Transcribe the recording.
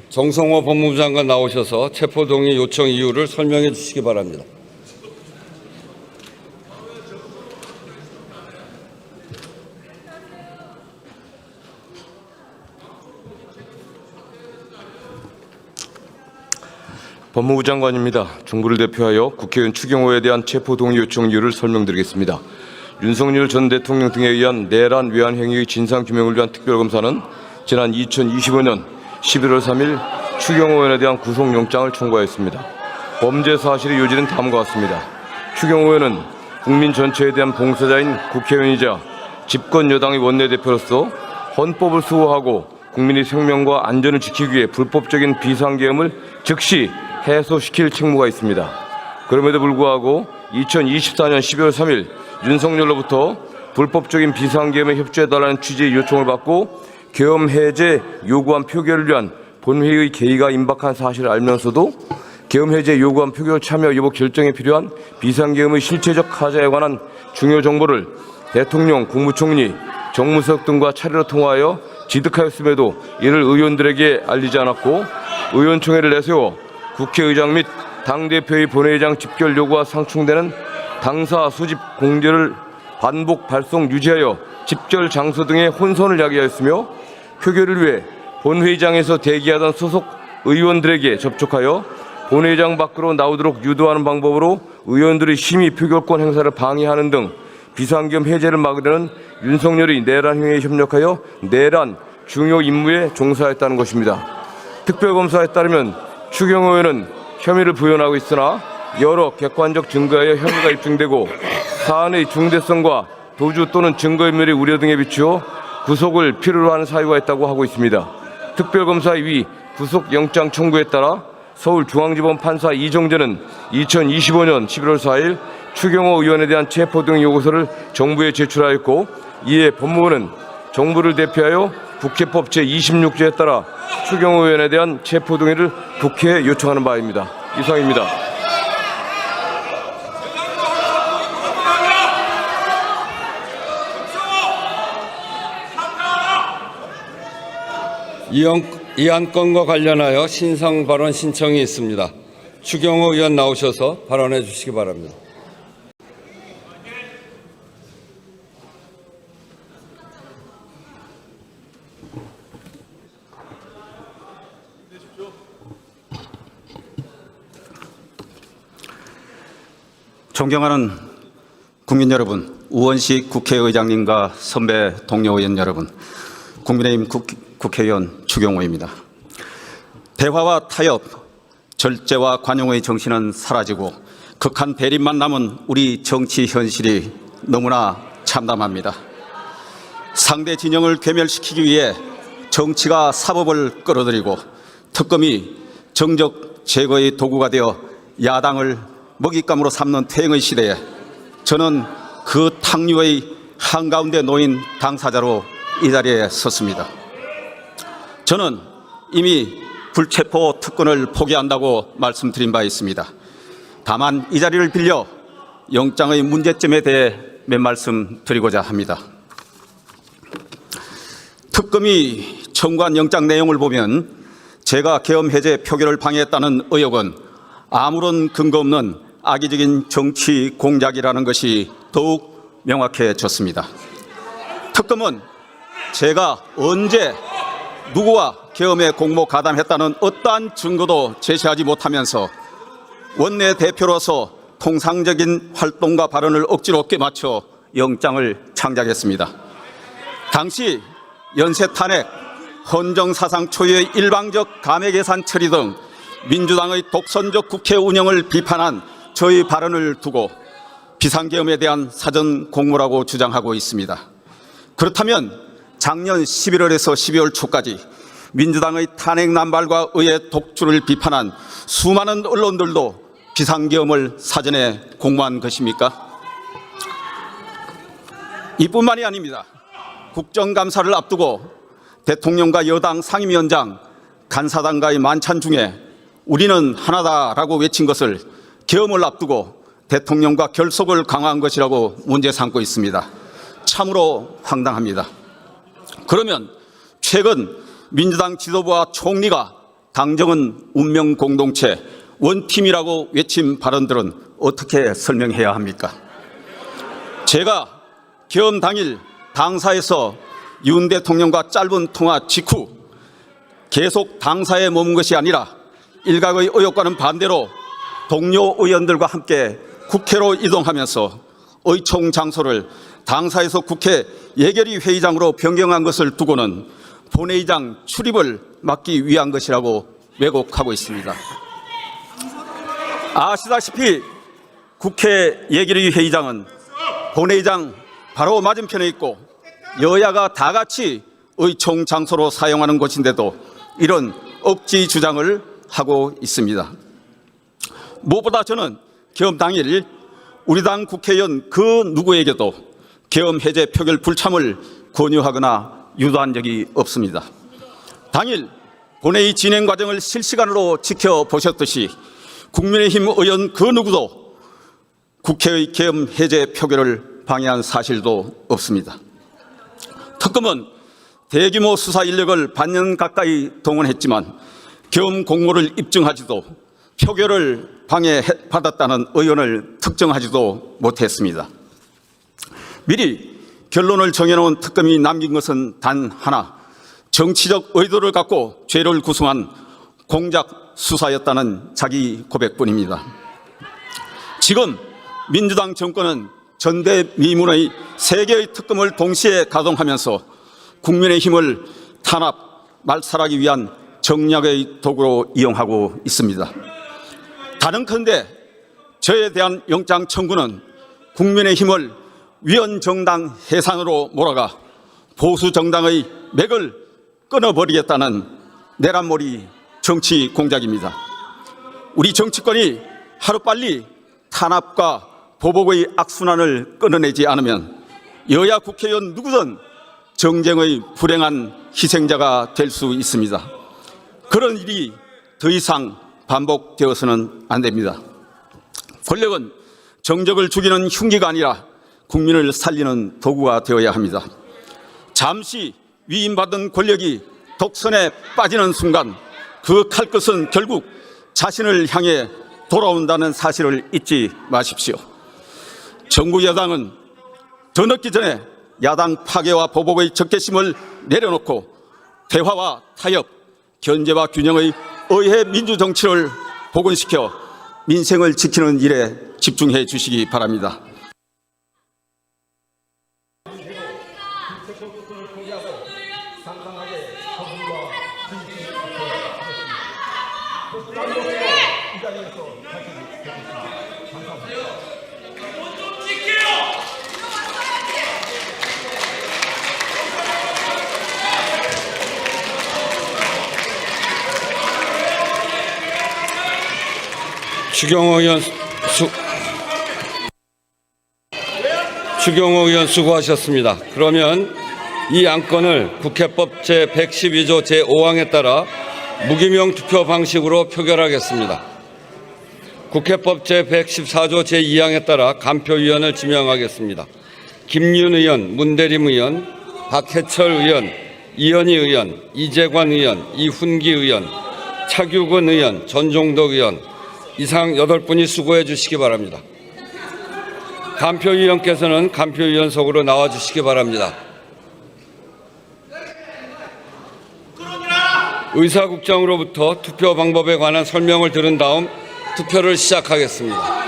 정성호 법무부 장관 나오셔서 체포동의 요청 이유를 설명해 주시기 바랍니다. 법무부 장관입니다. 정부를 대표하여 국회의원 추경호에 대한 체포동의 요청 이유를 설명드리겠습니다. 윤석열 전 대통령 등에 의한 내란 외환 행위의 진상규명을 위한 특별검사는 지난 2025년 11월 3일 추경호 의원에 대한 구속영장을 청구하였습니다. 범죄 사실의 요지는 다음과 같습니다. 추경호 의원은 국민 전체에 대한 봉사자인 국회의원이자 집권 여당의 원내대표로서 헌법을 수호하고 국민의 생명과 안전을 지키기 위해 불법적인 비상계엄을 즉시 해소시킬 책무가 있습니다. 그럼에도 불구하고 2024년 12월 3일 윤석열로부터 불법적인 비상계엄에 협조해달라는 취지의 요청을 받고 계엄 해제 요구안 표결을 위한 본회의의 개의가 임박한 사실을 알면서도 계엄 해제 요구안 표결 참여 여부 결정에 필요한 비상계엄의 실체적 하자에 관한 중요 정보를 대통령, 국무총리, 정무수석 등과 차례로 통화하여 지득하였음에도 이를 의원들에게 알리지 않았고 의원총회를 내세워 국회의장 및 당대표의 본회의장 집결 요구와 상충되는 당사 수집 공지를 반복 발송 유지하여 집결 장소 등의 혼선을 야기하였으며 표결을 위해 본회의장에서 대기하던 소속 의원들에게 접촉하여 본회의장 밖으로 나오도록 유도하는 방법으로 의원들의 심의 표결권 행사를 방해하는 등 비상계엄 해제를 막으려는 윤석열의 내란 행위에 협력하여 내란 중요 임무에 종사했다는 것입니다. 특별검사에 따르면 추경호 의원은 혐의를 부인하고 있으나 여러 객관적 증거에 혐의가 입증되고 사안의 중대성과 도주 또는 증거인멸의 우려 등에 비추어 구속을 필요로 하는 사유가 있다고 하고 있습니다. 특별검사의 위 구속영장 청구에 따라 서울중앙지법 판사 이정재는 2025년 11월 4일 추경호 의원에 대한 체포동 요구서를 정부에 제출하였고 이에 법무부는 정부를 대표하여 국회법 제26조에 따라 추경호 의원에 대한 체포동의를 국회에 요청하는 바입니다. 이상입니다. 이 안건과 관련하여 신상 발언 신청이 있습니다. 추경호 의원 나오셔서 발언해 주시기 바랍니다. 존경하는 국민 여러분, 우원식 국회의장님과 선배 동료 의원 여러분, 국민의힘 국회의원 추경호입니다. 대화와 타협, 절제와 관용의 정신은 사라지고 극한 대립만 남은 우리 정치 현실이 너무나 참담합니다. 상대 진영을 괴멸시키기 위해 정치가 사법을 끌어들이고 특검이 정적 제거의 도구가 되어 야당을 먹잇감으로 삼는 퇴행의 시대에 저는 그 탕류의 한가운데 놓인 당사자로 이 자리에 섰습니다. 저는 이미 불체포 특권을 포기한다고 말씀드린 바 있습니다. 다만 이 자리를 빌려 영장의 문제점에 대해 몇 말씀 드리고자 합니다. 특검이 청구한 영장 내용을 보면 제가 계엄 해제 표결을 방해했다는 의혹은 아무런 근거 없는 악의적인 정치 공작이라는 것이 더욱 명확해졌습니다. 특검은 제가 언제 누구와 계엄에 공모 가담했다는 어떠한 증거도 제시하지 못하면서 원내대표로서 통상적인 활동과 발언을 억지로 껴맞춰 영장을 창작했습니다. 당시 연쇄탄핵, 헌정사상 초유의 일방적 감액예산 처리 등 민주당의 독선적 국회 운영을 비판한 저의 발언을 두고 비상계엄에 대한 사전 공모라고 주장하고 있습니다. 그렇다면 작년 11월에서 12월 초까지 민주당의 탄핵 남발과 의회 독주를 비판한 수많은 언론들도 비상계엄을 사전에 공모한 것입니까? 이뿐만이 아닙니다. 국정감사를 앞두고 대통령과 여당 상임위원장, 간사당과의 만찬 중에 우리는 하나다라고 외친 것을 계엄을 앞두고 대통령과 결속을 강화한 것이라고 문제 삼고 있습니다. 참으로 황당합니다. 그러면 최근 민주당 지도부와 총리가 당정은 운명 공동체, 원팀이라고 외친 발언들은 어떻게 설명해야 합니까? 제가 계엄 당일 당사에서 윤 대통령과 짧은 통화 직후 계속 당사에 머문 것이 아니라 일각의 의혹과는 반대로 동료 의원들과 함께 국회로 이동하면서 의총 장소를 당사에서 국회 예결위 회의장으로 변경한 것을 두고는 본회의장 출입을 막기 위한 것이라고 왜곡하고 있습니다. 아시다시피 국회 예결위 회의장은 본회의장 바로 맞은편에 있고 여야가 다 같이 의총 장소로 사용하는 곳인데도 이런 억지 주장을 하고 있습니다. 무엇보다 저는 계엄 당일 우리 당 국회의원 그 누구에게도 계엄 해제 표결 불참을 권유하거나 유도한 적이 없습니다. 당일 본회의 진행 과정을 실시간으로 지켜보셨듯이 국민의힘 의원 그 누구도 국회의 계엄 해제 표결을 방해한 사실도 없습니다. 특검은 대규모 수사 인력을 반년 가까이 동원했지만 계엄 공모를 입증하지도 표결을 방해받았다는 의원을 특정하지도 못했습니다. 미리 결론을 정해놓은 특검이 남긴 것은 단 하나, 정치적 의도를 갖고 죄를 구성한 공작 수사였다는 자기 고백뿐입니다. 지금 민주당 정권은 전대미문의 3개의 특검을 동시에 가동하면서 국민의힘을 탄압, 말살하기 위한 정략의 도구로 이용하고 있습니다. 다른컨대 저에 대한 영장 청구는 국민의힘을 위헌정당 해산으로 몰아가 보수정당의 맥을 끊어버리겠다는 내란몰이 정치 공작입니다. 우리 정치권이 하루빨리 탄압과 보복의 악순환을 끊어내지 않으면 여야 국회의원 누구든 정쟁의 불행한 희생자가 될 수 있습니다. 그런 일이 더 이상 반복되어서는 안 됩니다. 권력은 정적을 죽이는 흉기가 아니라 국민을 살리는 도구가 되어야 합니다. 잠시 위임받은 권력이 독선에 빠지는 순간 그 칼끝은 결국 자신을 향해 돌아온다는 사실을 잊지 마십시오. 정부 여당은 더 늦기 전에 야당 파괴와 보복의 적개심을 내려놓고 대화와 타협, 견제와 균형의 의회 민주정치를 복원시켜 민생을 지키는 일에 집중해 주시기 바랍니다. 추경호 의원 수고하셨습니다. 그러면 이 안건을 국회법 제112조 제5항에 따라 무기명 투표 방식으로 표결하겠습니다. 국회법 제114조 제2항에 따라 간표위원을 지명하겠습니다. 김윤 의원, 문대림 의원, 박해철 의원, 이현희 의원, 이재관 의원, 이훈기 의원, 차규근 의원, 전종덕 의원 이상 8분이 수고해 주시기 바랍니다. 간표위원께서는 간표위원석으로 나와 주시기 바랍니다. 의사국장으로부터 투표 방법에 관한 설명을 들은 다음 투표를 시작하겠습니다.